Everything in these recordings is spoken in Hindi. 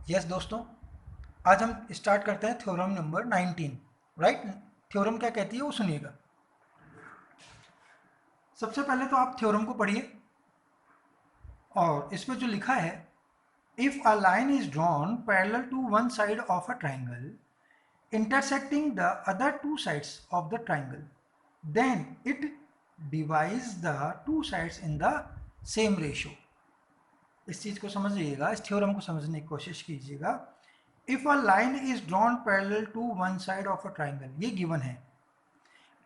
यस दोस्तों, आज हम स्टार्ट करते हैं थ्योरम नंबर 19। राइट। थ्योरम क्या कहती है वो सुनिएगा। सबसे पहले तो आप थ्योरम को पढ़िए और इसमें जो लिखा है, if a line is drawn parallel to one side of a triangle intersecting the other two sides of the triangle, then it divides the two sides in the same ratio. इस चीज को समझिएगा, इस थ्योरम को समझने की कोशिश कीजिएगा। If a line is drawn parallel to one side of a triangle, ये गिवन है।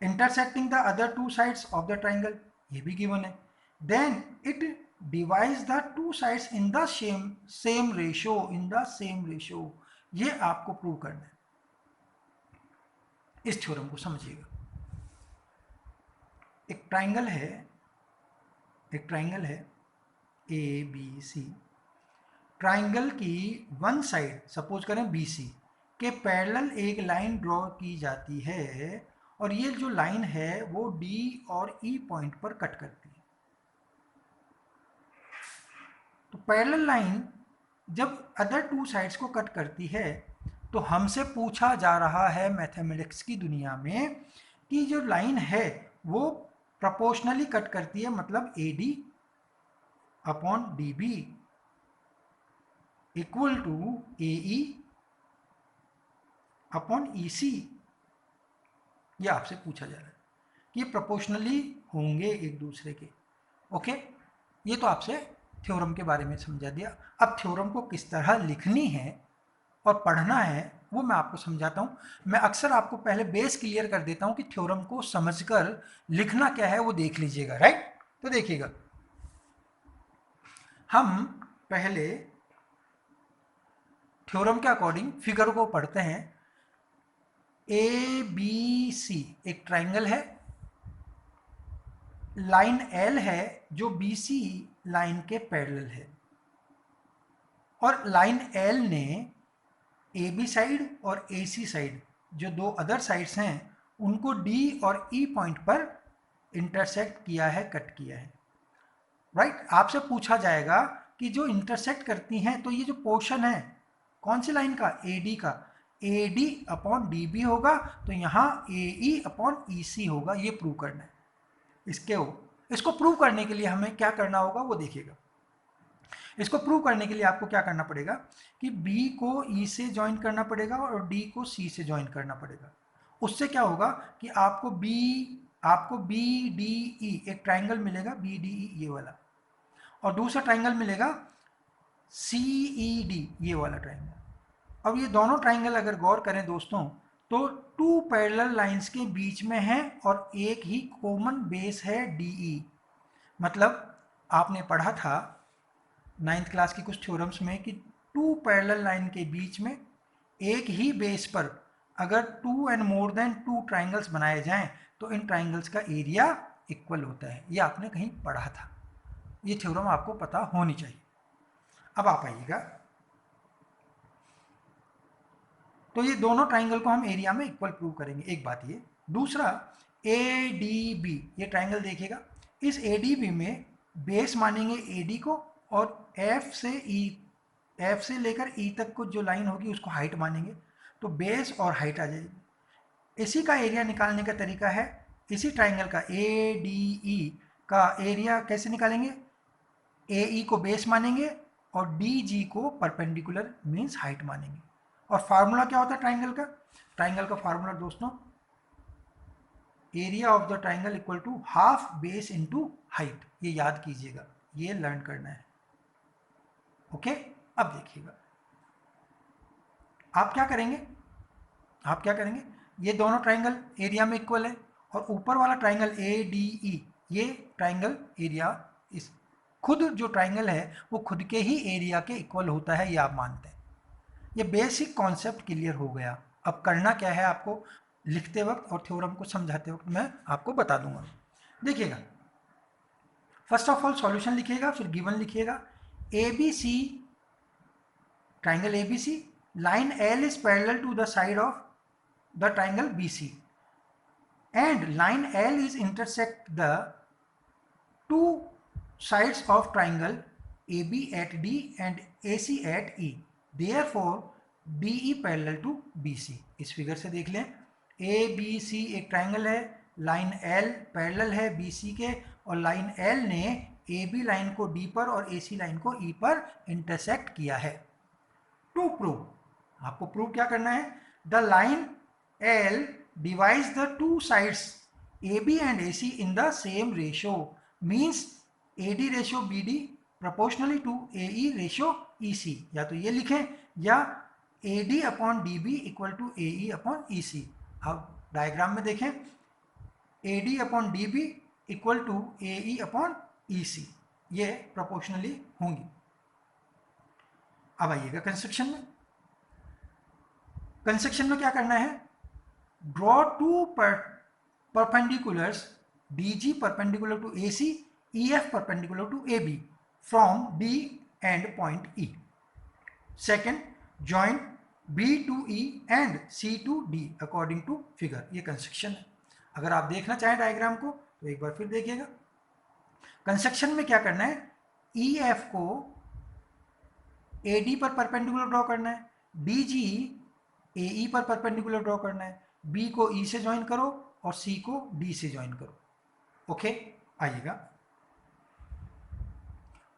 Intersecting the other two sides of the triangle, ये भी गिवन है। Then it divides the two sides in the same ratio, in the same ratio. ये आपको प्रूव करना है। इस थ्योरम को समझिएगा। एक ट्राइंगल है ए बी सी। ट्राइंगल की वन साइड सपोज करें बी सी के पैरेलल एक लाइन ड्रॉ की जाती है और ये जो लाइन है वो डी और ई पॉइंट पर कट करती है। तो पैरेलल लाइन जब अदर टू साइड्स को कट करती है तो हमसे पूछा जा रहा है मैथमेटिक्स की दुनिया में कि जो लाइन है वो प्रोपोर्शनली कट करती है, मतलब A D upon D B equal to A E upon E C. ये आपसे पूछा जा रहा है कि ये प्रोपोर्शनली होंगे एक दूसरे के। ओके, ये तो आपसे थ्योरम के बारे में समझा दिया। अब थ्योरम को किस तरह लिखनी है और पढ़ना है वो मैं आपको समझाता हूँ। मैं अक्सर आपको पहले बेस क्लियर कर देता हूँ कि थ्योरम को समझकर लिखना क्या है वो देख लीजिएगा। राइट, तो देखिएगा, हम पहले थ्योरम के अकॉर्डिंग फिगर को पढ़ते हैं। ए बी सी एक ट्राइंगल है, लाइन एल है जो बी सी लाइन के पैरेलल है और लाइन एल ने ए बी साइड और ए सी साइड जो दो अदर साइड्स हैं उनको डी और ई पॉइंट पर इंटरसेक्ट किया है, कट किया है। राइट, आपसे पूछा जाएगा कि जो इंटरसेक्ट करती हैं तो ये जो पोर्शन है कौन सी लाइन का, ए डी का, A D upon D B होगा तो यहाँ ए ई अपॉन ई सी होगा। ये प्रूव करना है। इसको प्रूव करने के लिए हमें क्या करना होगा वो देखिएगा। इसको प्रूव करने के लिए आपको क्या करना पड़ेगा कि B को E से ज्वाइन करना पड़ेगा और D को C से ज्वाइन करना पड़ेगा। उससे क्या होगा कि आपको बी डी ई एक ट्राइंगल मिलेगा, बी डी ई ये वाला, और दूसरा ट्राइंगल मिलेगा सी ई डी ये वाला ट्राइंगल। अब ये दोनों ट्राइंगल अगर गौर करें दोस्तों तो टू पैरेलल लाइंस के बीच में है और एक ही कॉमन बेस है डी ई। मतलब आपने पढ़ा था 9th क्लास की कुछ थ्योरम्स में कि टू पैरेलल लाइन के बीच में एक ही बेस पर अगर two and more than two triangles बनाए जाएं तो इन ट्राइंगल्स का एरिया इक्वल होता है। ये आपने कहीं पढ़ा था, ये थ्योरम आपको पता होनी चाहिए। अब आप आइएगा, तो ये दोनों ट्राइंगल को हम एरिया में इक्वल प्रूव करेंगे, एक बात ये। दूसरा, ए डी बी ये ट्राइंगल देखिएगा, इस ए डी बी में बेस मानेंगे ए डी को और एफ से लेकर ई तक को जो लाइन होगी उसको हाइट मानेंगे, तो बेस और हाइट आ जाएगी। इसी का एरिया निकालने का तरीका है, इसी ट्राइंगल का ए डी ई का एरिया कैसे निकालेंगे, ए ई को बेस मानेंगे और डी जी को परपेंडिकुलर मीन्स हाइट मानेंगे। और फार्मूला क्या होता है ट्राइंगल का, ट्राइंगल का फार्मूला दोस्तों area of the triangle equal to half base into height. ये याद कीजिएगा, ये लर्न करना है। ओके, अब देखिएगा आप क्या करेंगे, ये दोनों ट्राइंगल एरिया में इक्वल है और ऊपर वाला ट्राइंगल ए डी ई ये ट्राइंगल एरिया, इस खुद जो ट्राइंगल है वो खुद के ही एरिया के इक्वल होता है, ये आप मानते हैं। ये बेसिक कॉन्सेप्ट क्लियर हो गया। अब करना क्या है आपको, लिखते वक्त और थ्योरम को समझाते वक्त मैं आपको बता दूंगा। देखिएगा, फर्स्ट ऑफ ऑल सॉल्यूशन लिखिएगा, फिर गिवन लिखिएगा। A B C triangle A B C, line L is parallel to the side of the triangle B C and line L is intersect the two sides of triangle AB at D and AC at E. Therefore DE parallel to BC। इस फिगर से देख लें, ABC एक ट्राइंगल है, लाइन L पैरेलल है BC के, और लाइन L ने AB लाइन को D पर और AC लाइन को E पर इंटरसेक्ट किया है। टू प्रूव, आपको प्रूव क्या करना है, the line L divides the two sides AB and AC in the same ratio, means AD ratio BD proportionally to AE ratio EC। या तो ये लिखें, या AD upon DB equal to AE upon EC। अब डायग्राम में देखें, AD upon DB equal to AE upon EC, ये प्रोपोर्शनली होंगी। अब आइएगा कंस्ट्रक्शन में। कंस्ट्रक्शन में क्या करना है, draw two perpendiculars, DG perpendicular to AC, EF perpendicular to AB from D and point E. Second, join B to E and C to D according to figure। ये कंस्ट्रक्शन है। अगर आप देखना चाहें डायग्राम को तो एक बार फिर देखिएगा। कंस्ट्रक्शन में क्या करना है, EF को AD पर परपेंडिकुलर ड्रॉ करना है, DG AE पर परपेंडिकुलर ड्रॉ करना है, B को E से ज्वाइन करो और C को D से ज्वाइन करो। ओके, आइएगा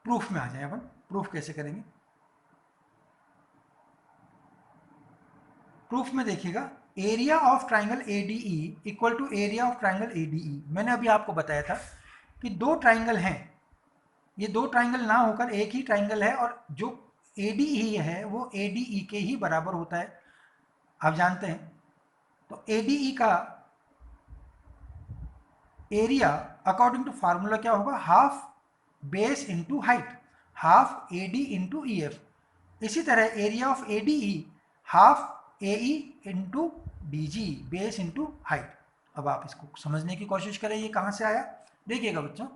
प्रूफ में आ जाए। अपन प्रूफ कैसे करेंगे, प्रूफ में देखिएगा, area of triangle ADE equal to area of triangle ADE। मैंने अभी आपको बताया था कि दो ट्राइंगल हैं, ये दो ट्राइंगल ना होकर एक ही ट्राइंगल है, और जो ADE है वो ADE के ही बराबर होता है, आप जानते हैं। तो ADE का एरिया अकॉर्डिंग टू फार्मूला क्या होगा, half base into height, half AD into EF। इसी तरह area of ADE half AE into DG, base into height. अब आप इसको समझने की कोशिश करें, ये कहाँ से आया, देखिएगा बच्चों।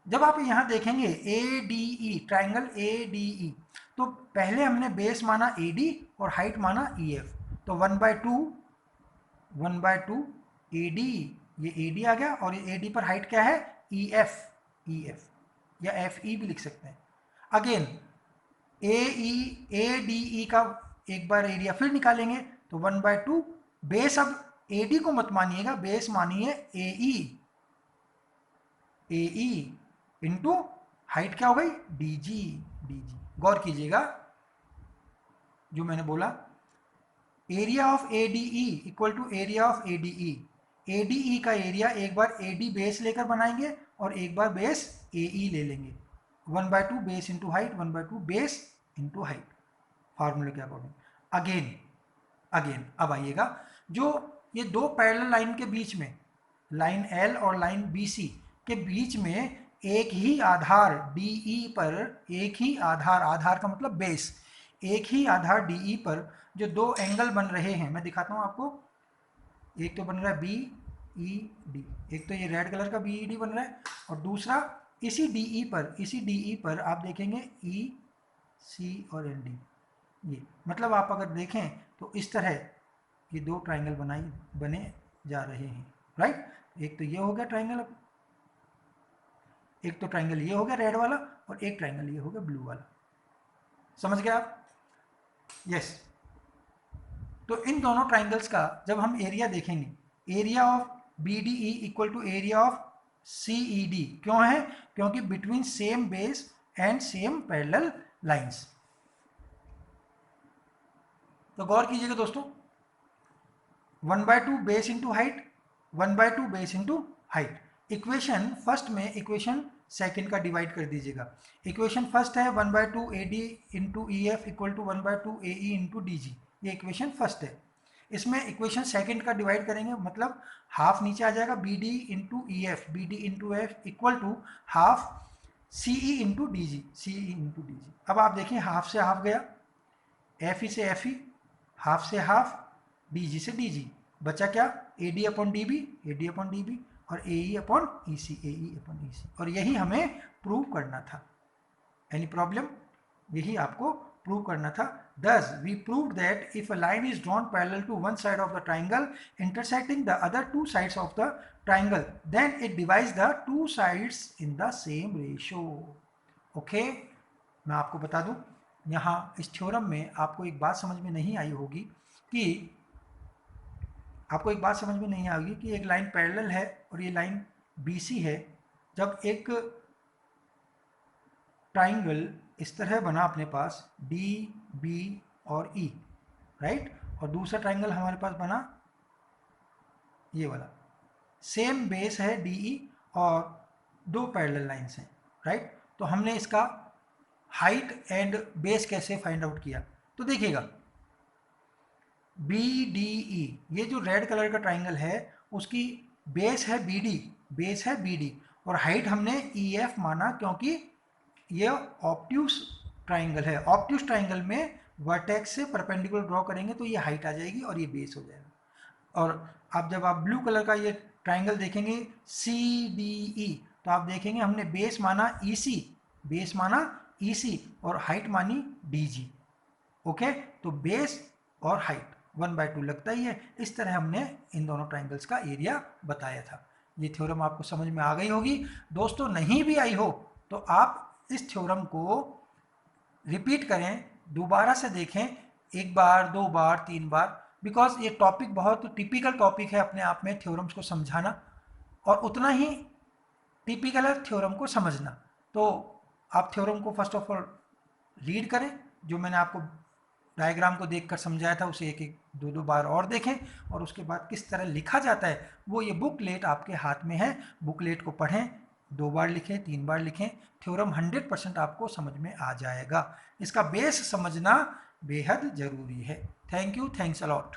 जब आप यहाँ देखेंगे ADE, ट्राइंगल ADE, तो पहले हमने बेस माना AD और हाइट माना EF, तो 1/2 AD, ये AD आ गया, और ये AD पर हाइट क्या है, EF या FE भी लिख सकते हैं। अगेन ADE का एक बार एरिया फिर निकालेंगे, तो 1/2 बेस, अब AD को मत मानिएगा, बेस मानिए AE इंटू हाइट क्या हो गई, DG। गौर कीजिएगा जो मैंने बोला, area of ADE equal to area of ADE। ADE का एरिया एक बार AD बेस लेकर बनाएंगे और एक बार बेस AE ले लेंगे। 1/2 base into height, 1/2 base into height, फार्मूले के अकॉर्डिंग। अगेन अब आइएगा, जो ये दो पैरेलल लाइन के बीच में, लाइन L और लाइन BC के बीच में एक ही आधार DE पर, एक ही आधार का मतलब बेस, एक ही आधार DE पर जो दो एंगल बन रहे हैं, मैं दिखाता हूं आपको। एक तो बन रहा है BED, एक तो ये रेड कलर का BED बन रहा है, और दूसरा इसी DE पर आप देखेंगे EC और ND। ये मतलब आप अगर देखें तो इस तरह ये दो ट्राइंगल बने जा रहे हैं, राइट। एक तो ये हो गया ट्राइंगल, एक तो ट्राइंगल ये हो गया रेड वाला, और एक ट्राइंगल ये हो गया ब्लू वाला। समझ गए आप? यस। तो इन दोनों ट्राइंगल्स का जब हम एरिया देखेंगे, area of BDE equal to area of CED, क्यों है, क्योंकि between same base and same parallel lines. तो गौर कीजिएगा दोस्तों, 1/2 base into height, 1/2 base into height. Equation first में इक्वेशन सेकंड का डिवाइड कर दीजिएगा। इक्वेशन फर्स्ट है 1/2 AD into EF equal to 1/2 AE into DG, ये इक्वेशन फर्स्ट है। इसमें इक्वेशन सेकंड का डिवाइड करेंगे, मतलब हाफ नीचे आ जाएगा, BD into EF equal to half CE into DG। अब आप देखिए, हाफ से हाफ गया, FE से FE, हाफ से हाफ, DG से DG, बचा क्या, AD अपॉन DB और AE अपॉन EC। और यही हमें प्रूव करना था। Any problem? यही आपको प्रूव करना था। Thus we proved that if a line is drawn parallel to one side of the triangle intersecting the other two sides of the triangle, then it divides the two sides in the same ratio. Okay, मैं आपको बता दूं, यहाँ इस थ्योरम में आपको एक बात समझ में नहीं आई होगी कि एक लाइन पैरेलल है और ये लाइन BC है। जब एक ट्राइंगल इस तरह बना अपने पास DB और E, राइट, और दूसरा ट्राइंगल हमारे पास बना ये वाला, सेम बेस है DE और दो पैरेलल लाइंस हैं, राइट। तो हमने इसका हाइट एंड बेस कैसे फाइंड आउट किया, तो देखिएगा BDE, ये जो रेड कलर का ट्राइंगल है उसकी बेस है BD और हाइट हमने EF माना क्योंकि ये ऑब्ट्यूस ट्राइंगल है। ऑब्ट्यूस ट्राइंगल में वर्टेक्स से परपेंडिकुलर ड्रॉ करेंगे तो ये हाइट आ जाएगी और ये बेस हो जाएगा। और अब जब आप ब्लू कलर का ये ट्राइंगल देखेंगे CDE, तो आप देखेंगे हमने बेस माना EC और हाइट मानी DG। ओके, तो बेस और हाइट 1/2 लगता ही है। इस तरह हमने इन दोनों ट्राइंगल्स का एरिया बताया था। ये थ्योरम आपको समझ में आ गई होगी। दोस्तों नहीं भी आई हो तो आप इस थ्योरम को रिपीट करें, दोबारा से देखें, एक बार, दो बार, तीन बार, बिकॉज ये टॉपिक बहुत टिपिकल टॉपिक है अपने आप में, थ्योरम्स को समझाना, और उतना ही टिपिकल है थ्योरम को समझना। तो आप थ्योरम को फर्स्ट ऑफ ऑल रीड करें, जो मैंने आपको डायग्राम को देखकर समझाया था उसे एक एक दो दो बार और देखें, और उसके बाद किस तरह लिखा जाता है वो ये बुकलेट आपके हाथ में है, बुकलेट को पढ़ें, 2 बार लिखें, 3 बार लिखें, थ्योरम 100% आपको समझ में आ जाएगा। इसका बेस समझना बेहद ज़रूरी है। Thank you, thanks a lot.